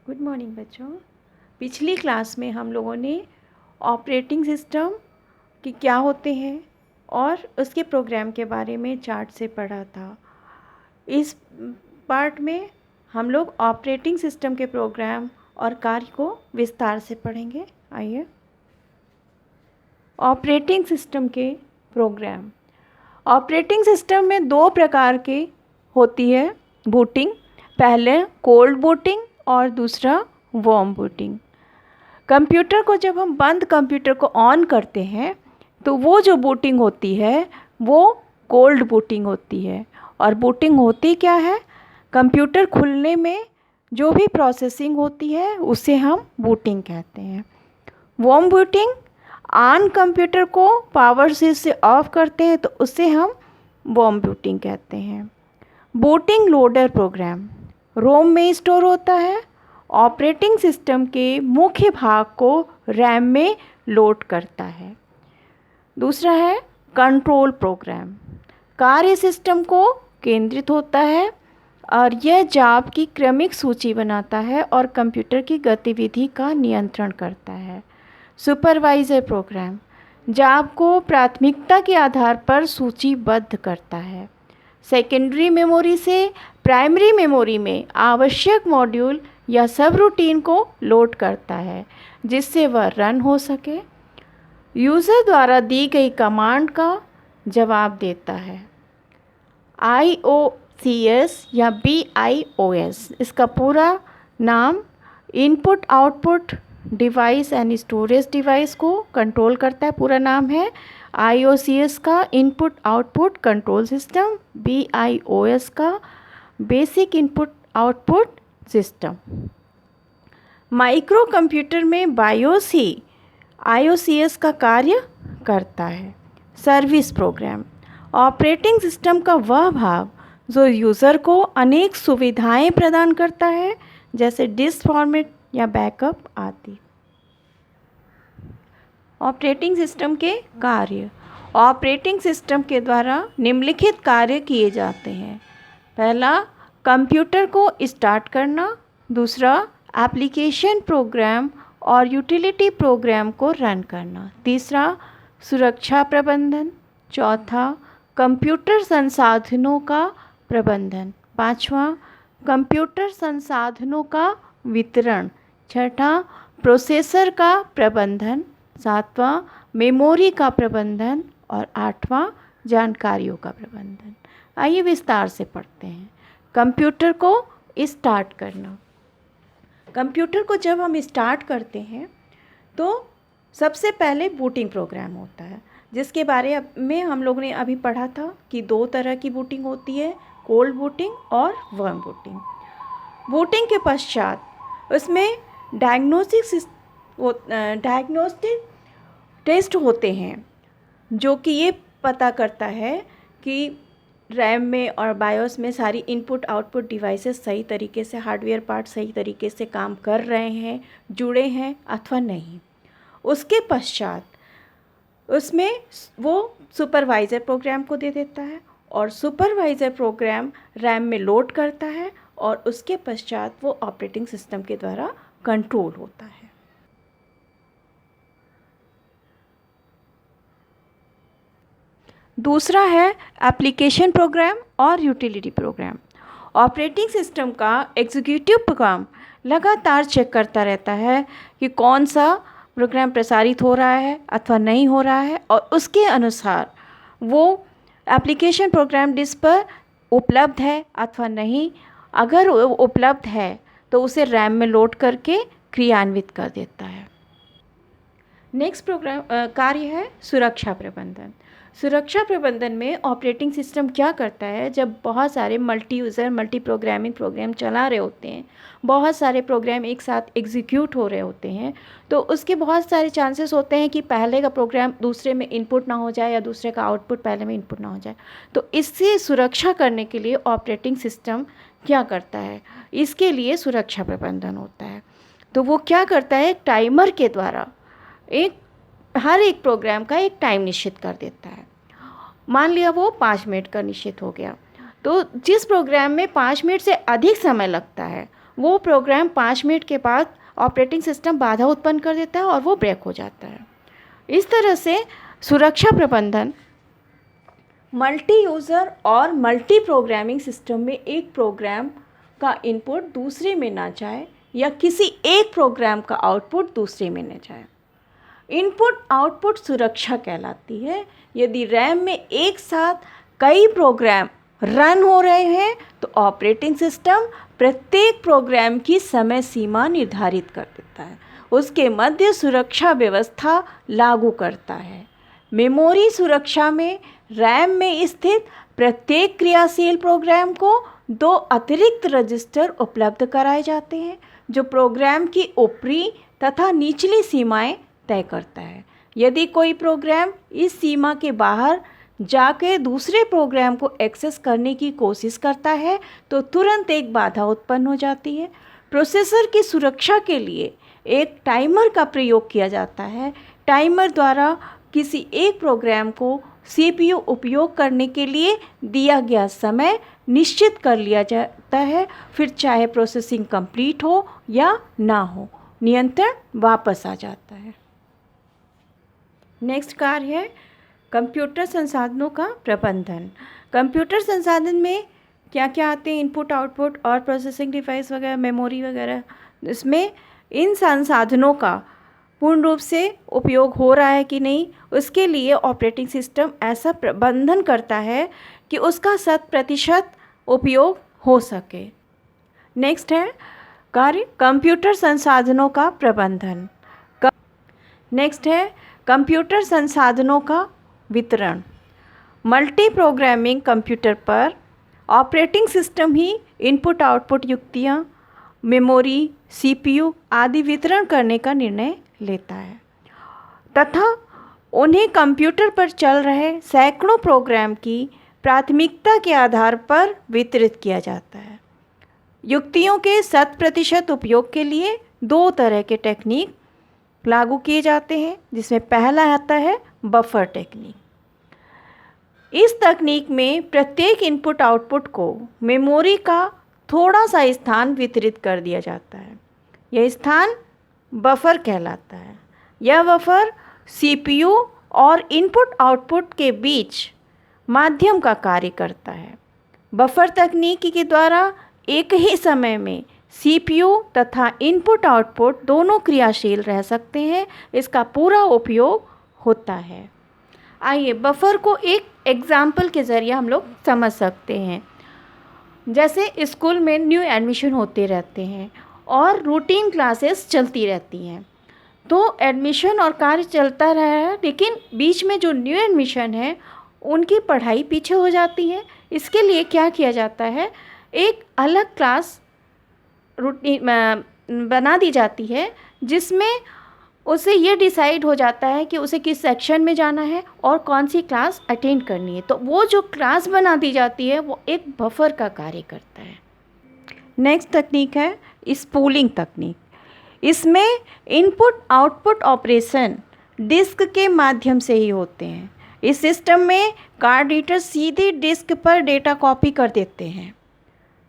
Good morning बच्चों। पिछली class में हम लोगों ने ऑपरेटिंग सिस्टम कि क्या होते हैं और उसके प्रोग्राम के बारे में चार्ट से पढ़ा था। इस पार्ट में हम लोग ऑपरेटिंग सिस्टम के प्रोग्राम और कार्य को विस्तार से पढ़ेंगे। आइए, ऑपरेटिंग सिस्टम के प्रोग्राम। ऑपरेटिंग सिस्टम में दो प्रकार के होती है बूटिंग। पहले कोल्ड बूटिंग और दूसरा वार्म बूटिंग। कंप्यूटर को जब हम बंद कंप्यूटर को ऑन करते हैं तो वो जो बूटिंग होती है वो कोल्ड बूटिंग होती है। और बूटिंग होती क्या है? कंप्यूटर खुलने में जो भी प्रोसेसिंग होती है उसे हम बूटिंग कहते हैं। वार्म बूटिंग, ऑन कंप्यूटर को पावर स्विच से ऑफ करते हैं तो उसे हम वार्म बूटिंग कहते हैं। बूटिंग लोडर प्रोग्राम रोम में स्टोर होता है। ऑपरेटिंग सिस्टम के मुख्य भाग को रैम में लोड करता है। दूसरा है कंट्रोल प्रोग्राम। कार्य सिस्टम को केंद्रित होता है और यह जॉब की क्रमिक सूची बनाता है और कंप्यूटर की गतिविधि का नियंत्रण करता है। सुपरवाइज़र प्रोग्राम जॉब को प्राथमिकता के आधार पर सूचीबद्ध करता है। सेकेंडरी मेमोरी से प्राइमरी मेमोरी में आवश्यक मॉड्यूल या सब रूटीन को लोड करता है जिससे वह रन हो सके। यूज़र द्वारा दी गई कमांड का जवाब देता है। IOCS या BIOS, इसका पूरा नाम input output device and storage device को कंट्रोल करता है। पूरा नाम है IOCS का input output control system, BIOS का basic input output system. Micro computer में बायोस ही IOCS का कार्य करता है। सर्विस प्रोग्राम ऑपरेटिंग सिस्टम का वह भाग जो यूज़र को अनेक सुविधाएं प्रदान करता है जैसे डिस्क फॉर्मेट या बैकअप आदि। ऑपरेटिंग सिस्टम के कार्य। ऑपरेटिंग सिस्टम के द्वारा निम्नलिखित कार्य किए जाते हैं। पहला, कंप्यूटर को स्टार्ट करना। दूसरा, एप्लीकेशन प्रोग्राम और यूटिलिटी प्रोग्राम को रन करना। तीसरा, सुरक्षा प्रबंधन। चौथा, कंप्यूटर संसाधनों का प्रबंधन। पांचवा, कंप्यूटर संसाधनों का वितरण। छठा, प्रोसेसर का प्रबंधन। सातवां, मेमोरी का प्रबंधन। और आठवां, जानकारियों का प्रबंधन। आइए विस्तार से पढ़ते हैं। कंप्यूटर को स्टार्ट करना। कंप्यूटर को जब हम स्टार्ट करते हैं तो सबसे पहले बूटिंग प्रोग्राम होता है जिसके बारे में हम लोग ने अभी पढ़ा था कि दो तरह की बूटिंग होती है, कोल्ड बूटिंग और वार्म बूटिंग। बूटिंग के पश्चात उसमें डायग्नोस्टिक टेस्ट होते हैं जो कि ये पता करता है कि रैम में और बायोस में सारी इनपुट आउटपुट डिवाइसेस सही तरीके से, हार्डवेयर पार्ट सही तरीके से काम कर रहे हैं, जुड़े हैं अथवा नहीं। उसके पश्चात उसमें वो सुपरवाइज़र प्रोग्राम को दे देता है और सुपरवाइज़र प्रोग्राम रैम में लोड करता है और उसके पश्चात वो ऑपरेटिंग सिस्टम के द्वारा कंट्रोल होता है। दूसरा है एप्लीकेशन प्रोग्राम और यूटिलिटी प्रोग्राम। ऑपरेटिंग सिस्टम का एग्जीक्यूटिव प्रोग्राम लगातार चेक करता रहता है कि कौन सा प्रोग्राम प्रसारित हो रहा है अथवा नहीं हो रहा है और उसके अनुसार वो एप्लीकेशन प्रोग्राम डिस्क पर उपलब्ध है अथवा नहीं। अगर उपलब्ध है तो उसे रैम में लोड करके क्रियान्वित कर देता है। नेक्स्ट प्रोग्राम कार्य है सुरक्षा प्रबंधन। सुरक्षा प्रबंधन में ऑपरेटिंग सिस्टम क्या करता है, जब बहुत सारे multi user multi programming program चला रहे होते हैं, बहुत सारे प्रोग्राम एक साथ एग्जीक्यूट हो रहे होते हैं, तो उसके बहुत सारे चांसेस होते हैं कि पहले का प्रोग्राम दूसरे में इनपुट ना हो जाए या दूसरे का आउटपुट पहले में इनपुट ना हो जाए। तो इससे सुरक्षा करने के लिए ऑपरेटिंग सिस्टम क्या करता है, इसके लिए सुरक्षा प्रबंधन होता है। तो वो क्या करता है, एक टाइमर के द्वारा हर एक प्रोग्राम का एक टाइम निश्चित कर देता है। मान लिया वो 5 मिनट का निश्चित हो गया, तो जिस प्रोग्राम में 5 मिनट से अधिक समय लगता है वो प्रोग्राम 5 मिनट के बाद ऑपरेटिंग सिस्टम बाधा उत्पन्न कर देता है और वो ब्रेक हो जाता है। इस तरह से सुरक्षा प्रबंधन मल्टी यूज़र और मल्टी प्रोग्रामिंग सिस्टम में एक प्रोग्राम का इनपुट दूसरे में ना जाए या किसी एक प्रोग्राम का आउटपुट दूसरे में न जाए। इनपुट आउटपुट सुरक्षा कहलाती है। यदि रैम में एक साथ कई प्रोग्राम रन हो रहे हैं तो ऑपरेटिंग सिस्टम प्रत्येक प्रोग्राम की समय सीमा निर्धारित कर देता है, उसके मध्य सुरक्षा व्यवस्था लागू करता है। मेमोरी सुरक्षा में रैम में स्थित प्रत्येक क्रियाशील प्रोग्राम को 2 अतिरिक्त रजिस्टर उपलब्ध कराए जाते हैं जो प्रोग्राम की ऊपरी तथा निचली सीमाएं तय करता है। यदि कोई प्रोग्राम इस सीमा के बाहर जाके दूसरे प्रोग्राम को एक्सेस करने की कोशिश करता है तो तुरंत एक बाधा उत्पन्न हो जाती है। प्रोसेसर की सुरक्षा के लिए एक टाइमर का प्रयोग किया जाता है। टाइमर द्वारा किसी एक प्रोग्राम को CPU उपयोग करने के लिए दिया गया समय निश्चित कर लिया जाता है, फिर चाहे प्रोसेसिंग कंप्लीट हो या ना हो, नियंत्रण वापस आ जाता है। नेक्स्ट कार्य है कंप्यूटर संसाधनों का प्रबंधन। कंप्यूटर संसाधन में क्या क्या आते हैं, इनपुट आउटपुट और प्रोसेसिंग डिवाइस वगैरह, मेमोरी वगैरह। इसमें इन संसाधनों का पूर्ण रूप से उपयोग हो रहा है कि नहीं, उसके लिए ऑपरेटिंग सिस्टम ऐसा प्रबंधन करता है कि उसका 100% उपयोग हो सके। नेक्स्ट है कार्य कंप्यूटर संसाधनों का प्रबंधन। नेक्स्ट है कंप्यूटर संसाधनों का वितरण। मल्टी प्रोग्रामिंग कंप्यूटर पर ऑपरेटिंग सिस्टम ही इनपुट आउटपुट युक्तियाँ, मेमोरी, CPU आदि वितरण करने का निर्णय लेता है तथा उन्हें कंप्यूटर पर चल रहे सैकड़ों प्रोग्राम की प्राथमिकता के आधार पर वितरित किया जाता है। युक्तियों के 100% उपयोग के लिए 2 तरह के टेक्निक लागू किए जाते हैं, जिसमें पहला आता है बफर टेक्निक। इस तकनीक में प्रत्येक इनपुट आउटपुट को मेमोरी का थोड़ा सा स्थान वितरित कर दिया जाता है। यह स्थान बफर कहलाता है। यह बफर CPU और इनपुट आउटपुट के बीच माध्यम का कार्य करता है। बफर तकनीक के द्वारा एक ही समय में CPU तथा इनपुट आउटपुट दोनों क्रियाशील रह सकते हैं। इसका पूरा उपयोग होता है। आइए बफर को एक एग्जाम्पल के ज़रिए हम लोग समझ सकते हैं। जैसे स्कूल में न्यू एडमिशन होते रहते हैं और रूटीन क्लासेस चलती रहती हैं, तो एडमिशन और कार्य चलता रहा है, लेकिन बीच में जो न्यू एडमिशन है उनकी पढ़ाई पीछे हो जाती है। इसके लिए क्या किया जाता है, एक अलग क्लास रूटीन बना दी जाती है जिसमें उसे ये डिसाइड हो जाता है कि उसे किस सेक्शन में जाना है और कौन सी क्लास अटेंड करनी है। तो वो जो क्लास बना दी जाती है वो एक बफर का कार्य करता है। नेक्स्ट तकनीक है स्पूलिंग तकनीक। इसमें इनपुट आउटपुट ऑपरेशन डिस्क के माध्यम से ही होते हैं। इस सिस्टम में कार्ड रीडर सीधे डिस्क पर डेटा कॉपी कर देते हैं।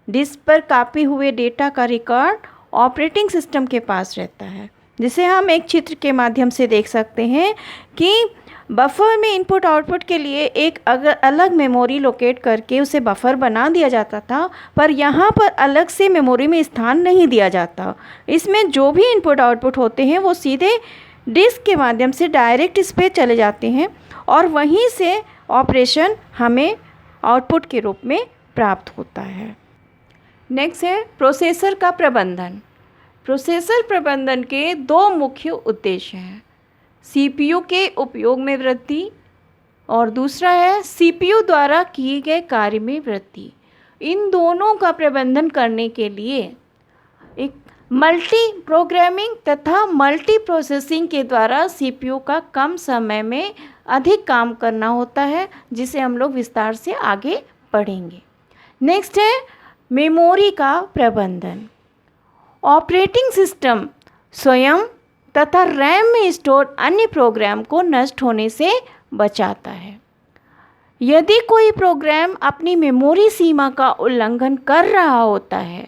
डिस्क पर कॉपी हुए डेटा का रिकॉर्ड ऑपरेटिंग सिस्टम के पास रहता है, जिसे हम एक चित्र के माध्यम से देख सकते हैं कि बफर में इनपुट आउटपुट के लिए एक अलग मेमोरी लोकेट करके उसे बफर बना दिया जाता था, पर यहाँ पर अलग से मेमोरी में स्थान नहीं दिया जाता। इसमें जो भी इनपुट आउटपुट होते हैं वो सीधे डिस्क के माध्यम से डायरेक्ट इस पर चले जाते हैं और वहीं से ऑपरेशन हमें आउटपुट के रूप में प्राप्त होता है। नेक्स्ट है प्रोसेसर का प्रबंधन। प्रोसेसर प्रबंधन के 2 मुख्य उद्देश्य हैं, CPU के उपयोग में वृद्धि और दूसरा है CPU द्वारा किए गए कार्य में वृद्धि। इन दोनों का प्रबंधन करने के लिए एक मल्टी प्रोग्रामिंग तथा मल्टी प्रोसेसिंग के द्वारा CPU का कम समय में अधिक काम करना होता है, जिसे हम लोग विस्तार से आगे पढ़ेंगे। नेक्स्ट है मेमोरी का प्रबंधन। ऑपरेटिंग सिस्टम स्वयं तथा रैम में स्टोर अन्य प्रोग्राम को नष्ट होने से बचाता है। यदि कोई प्रोग्राम अपनी मेमोरी सीमा का उल्लंघन कर रहा होता है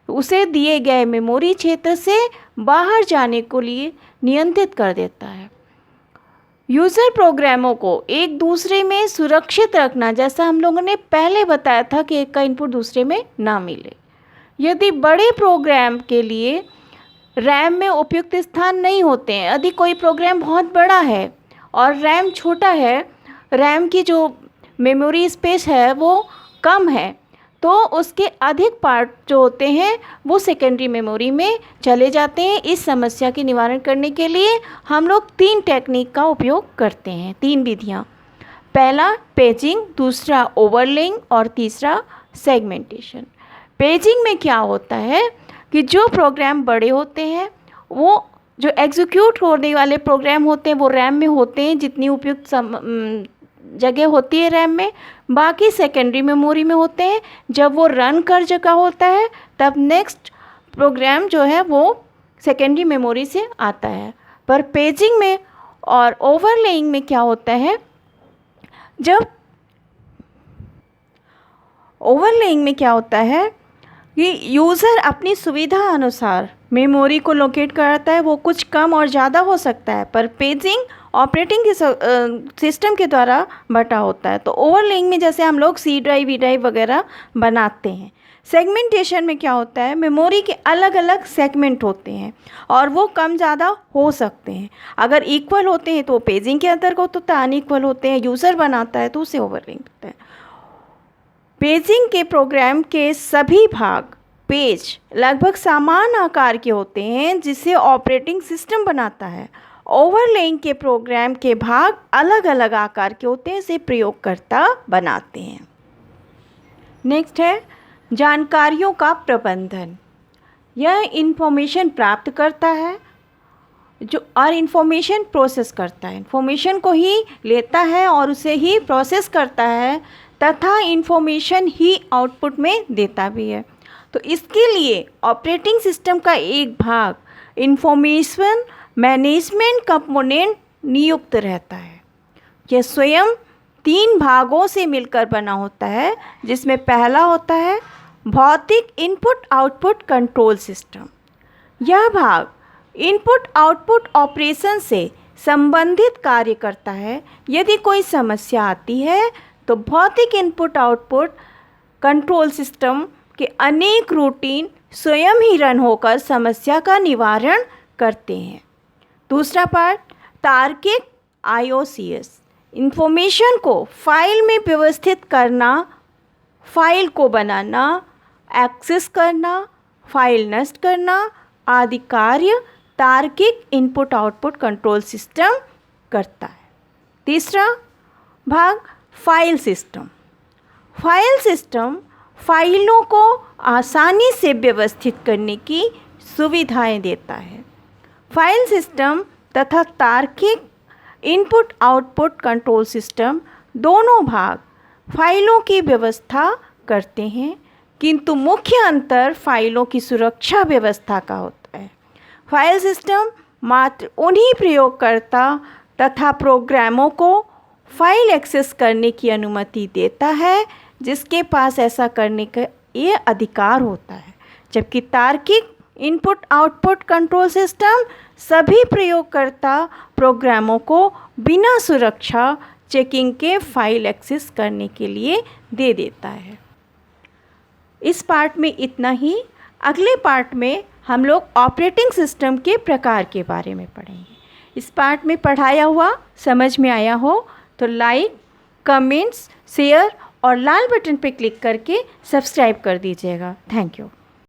उसे दिए गए मेमोरी क्षेत्र से बाहर जाने के लिए नियंत्रित कर देता है। यूज़र प्रोग्रामों को एक दूसरे में सुरक्षित रखना, जैसा हम लोगों ने पहले बताया था कि एक का इनपुट दूसरे में ना मिले। यदि बड़े प्रोग्राम के लिए रैम में उपयुक्त स्थान नहीं होते हैं, यदि कोई प्रोग्राम बहुत बड़ा है और रैम छोटा है, रैम की जो मेमोरी स्पेस है वो कम है, तो उसके अधिक पार्ट जो होते हैं वो सेकेंडरी मेमोरी में चले जाते हैं। इस समस्या के निवारण करने के लिए हम लोग 3 टेक्निक का उपयोग करते हैं, 3 विधियाँ। पहला पेजिंग, दूसरा ओवरलेइंग और तीसरा सेगमेंटेशन। पेजिंग में क्या होता है कि जो प्रोग्राम बड़े होते हैं, वो जो एग्जीक्यूट होने वाले प्रोग्राम होते हैं वो रैम में होते हैं, जितनी उपयुक्त जगह होती है रैम में, बाकी सेकेंडरी मेमोरी में होते हैं। जब वो रन कर चुका होता है तब नेक्स्ट प्रोग्राम जो है वो सेकेंडरी मेमोरी से आता है। पर पेजिंग में और ओवरलेइंग में क्या होता है, जब ओवरलेइंग में क्या होता है कि यूज़र अपनी सुविधा अनुसार मेमोरी को लोकेट करता है, वो कुछ कम और ज़्यादा हो सकता है, पर पेजिंग ऑपरेटिंग के सिस्टम के द्वारा बटा होता है। तो ओवरलेइंग में जैसे हम लोग सी ड्राइव, वी ड्राइव वगैरह बनाते हैं। सेगमेंटेशन में क्या होता है, मेमोरी के अलग अलग सेगमेंट होते हैं और वो कम ज़्यादा हो सकते हैं। अगर इक्वल होते हैं तो वो पेजिंग के अंतर्गत होता है, अनइक्वल होते हैं यूज़र बनाता है तो उसे ओवरलेइंग होता है। पेजिंग के प्रोग्राम के सभी भाग पेज लगभग समान आकार के होते हैं जिसे ऑपरेटिंग सिस्टम बनाता है। ओवरलेइंग के प्रोग्राम के भाग अलग अलग आकार के होते हैं, इसे प्रयोगकर्ता बनाते हैं। नेक्स्ट है जानकारियों का प्रबंधन। यह इन्फॉर्मेशन प्राप्त करता है जो और इन्फॉर्मेशन प्रोसेस करता है, इन्फॉर्मेशन को ही लेता है और उसे ही प्रोसेस करता है तथा इन्फॉर्मेशन ही आउटपुट में देता भी है। तो इसके लिए ऑपरेटिंग सिस्टम का एक भाग इन्फॉर्मेशन मैनेजमेंट कंपोनेंट नियुक्त रहता है। यह स्वयं 3 भागों से मिलकर बना होता है, जिसमें पहला होता है भौतिक इनपुट आउटपुट कंट्रोल सिस्टम। यह भाग इनपुट आउटपुट ऑपरेशन से संबंधित कार्य करता है। यदि कोई समस्या आती है तो भौतिक इनपुट आउटपुट कंट्रोल सिस्टम के अनेक रूटीन स्वयं ही रन होकर समस्या का निवारण करते हैं। दूसरा पार्ट तार्किक IOCS, इंफॉर्मेशन को फाइल में व्यवस्थित करना, फाइल को बनाना, एक्सेस करना, फाइल नष्ट करना आदि कार्य तार्किक इनपुट आउटपुट कंट्रोल सिस्टम करता है। तीसरा भाग फाइल सिस्टम। फाइल सिस्टम फाइलों को आसानी से व्यवस्थित करने की सुविधाएं देता है। फाइल सिस्टम तथा तार्किक इनपुट आउटपुट कंट्रोल सिस्टम दोनों भाग फाइलों की व्यवस्था करते हैं, किंतु मुख्य अंतर फाइलों की सुरक्षा व्यवस्था का होता है। फाइल सिस्टम मात्र उन्हीं प्रयोगकर्ता तथा प्रोग्रामों को फाइल एक्सेस करने की अनुमति देता है जिसके पास ऐसा करने का ये अधिकार होता है, जबकि तार्किक इनपुट आउटपुट कंट्रोल सिस्टम सभी प्रयोगकर्ता प्रोग्रामों को बिना सुरक्षा चेकिंग के फाइल एक्सेस करने के लिए दे देता है। इस पार्ट में इतना ही। अगले पार्ट में हम लोग ऑपरेटिंग सिस्टम के प्रकार के बारे में पढ़ेंगे। इस पार्ट में पढ़ाया हुआ समझ में आया हो तो लाइक, कमेंट्स, शेयर और लाल बटन पर क्लिक करके सब्सक्राइब कर दीजिएगा। Thank you.